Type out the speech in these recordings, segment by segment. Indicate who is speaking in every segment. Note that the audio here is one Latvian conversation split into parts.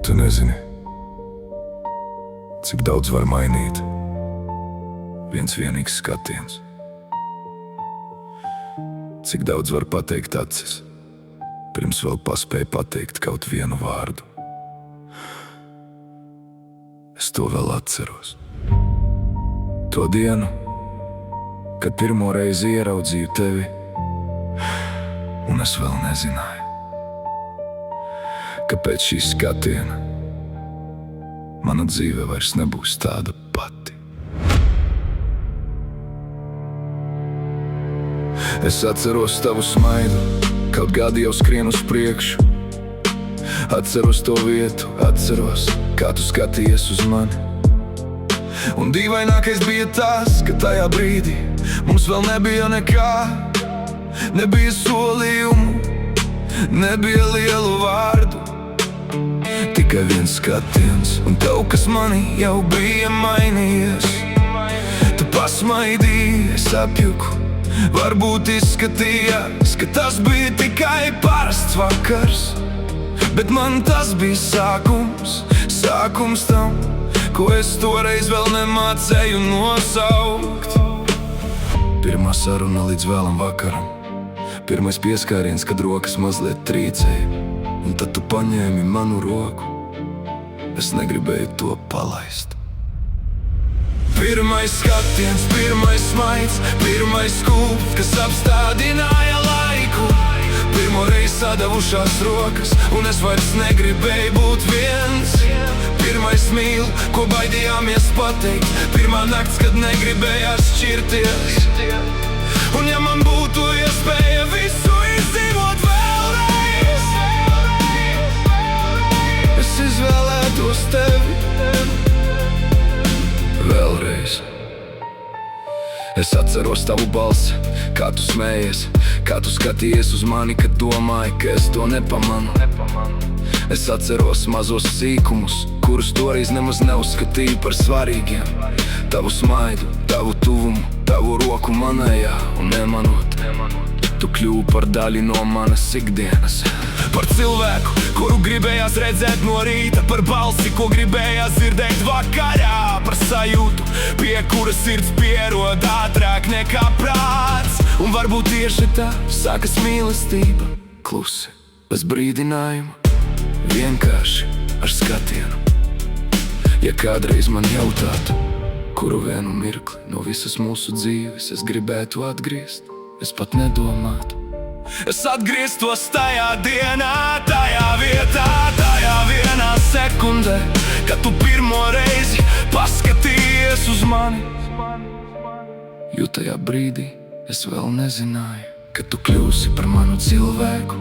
Speaker 1: Tu nezini, cik daudz var mainīt viens vienīgs skatiens. Cik daudz var pateikt acis, pirms vēl paspēja pateikt kaut vienu vārdu. Es to vēl atceros. To dienu, kad pirmo reizi ieraudzīju tevi, un es vēl nezināju, ka pēc šī skatiena mana dzīve vairs nebūs tāda pati. Es atceros tavu smaidu, kaut gadi jau skrien uz priekšu. Atceros to vietu, atceros, kā tu skaties uz mani. Un dīvainākais bija tas, ka tajā brīdī mums vēl nebija nekā. Nebija solījumu, nebija lielu vārdu, tikai viens skatiens, un kaut kas manī jau bija mainījies. Tu pasmaidīji, es apjuku, varbūt izskatījās, ka tas bija tikai parasts vakars. Bet man tas bija sākums tam, ko es toreiz vēl nemācēju nosaukt. Pirmā saruna līdz vēlam vakaram, pirmais pieskāriens, kad rokas mazliet trīcēja, un tad tu paņēmi manu roku. Es negribēju to palaist. Pirmais skatiens, pirmais smaids, pirmais skūps, kas apstādināja laiku. Pirmo reizi sadavušās rokas, un es vairs negribēju būt viens. Pirmais mīl, ko baidījāmies pateikt, pirmā nakts, kad negribējās šķirties. Un ja man būtu iespēja visu izdzīvot vēlreiz, es izvēlētos tevi vēlreiz. Es atceros tavu balsi, kā tu smējies, kā tu skaties uz mani, kad domāji, ka es to nepamanu. Es atceros mazos sīkumus, kurus toreiz nemaz neuzskatīju par svarīgiem. Tavu smaidu, tavu tuvumu, tavu roku manējā, un nemanot, tu kļuvi par daļu no manas ikdienas. Par cilvēku, kuru gribējās redzēt no rīta, par balsi, ko gribējās dzirdēt vakarā, par sajūtu, pie kura sirds pierod ātrāk nekā prāts. Un varbūt tieši tā sākas mīlestība, klusi, bez brīdinājuma, vienkārši ar skatienu. Ja kādreiz man jautātu, kuru vienu mirkli no visas mūsu dzīves es gribētu atgriezt, es pat nedomātu. Es atgrieztos tajā dienā, tajā vietā, tajā vienā sekundē, kad tu pirmo reizi paskatījies uz mani. Jo tajā brīdī es vēl nezināju, ka tu kļūsi par manu cilvēku,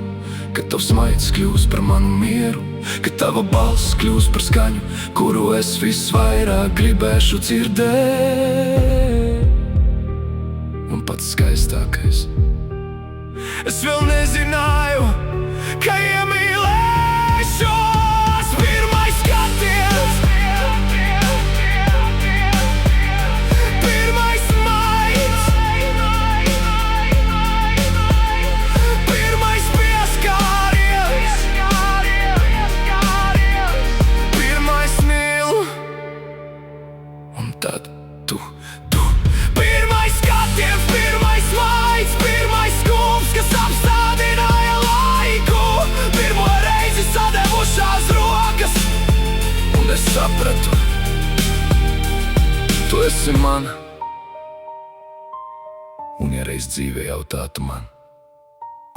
Speaker 1: ka tavs smaids kļūs par manu mieru, ka tava balss kļūs par skaņu, kuru es visvairāk gribēšu dzirdēt. Un pats skaistākais, es vēl nezināju, ka iemīlēšos. Pirmais skatiens, pirmais smaids, pirmais pieskāriens, pirmais mīlu, un tad tu. Pirmais skatiens, pirmais smaids, pirmais skūps, kas apstādināja laiku. Pirmo reizi sadevušās rokas, un es sapratu, tu esi mana. Un ja reiz dzīvē jautātu man,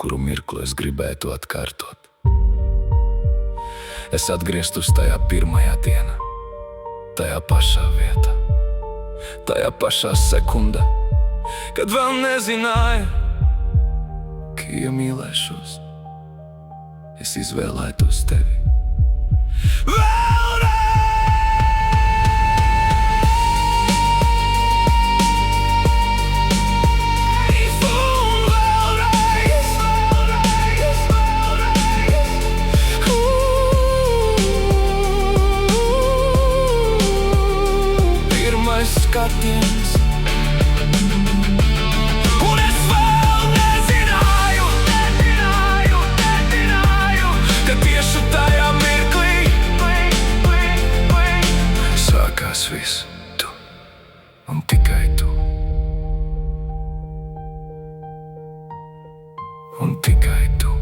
Speaker 1: kuru mirkli es gribētu atkārtot, es atgrieztos tajā pirmajā dienā, tajā pašā vietā, tajā pašā sekundā, kad vēl nezināju, ka iemīlēšos. Es izvēlētos tevi vēlreiz. Un vēlreiz, vēlreiz, vēlreiz. Pirmais skatiens, un es vēl nezināju, ka tieši tajā mirklī tikai tu. Un tikai tu.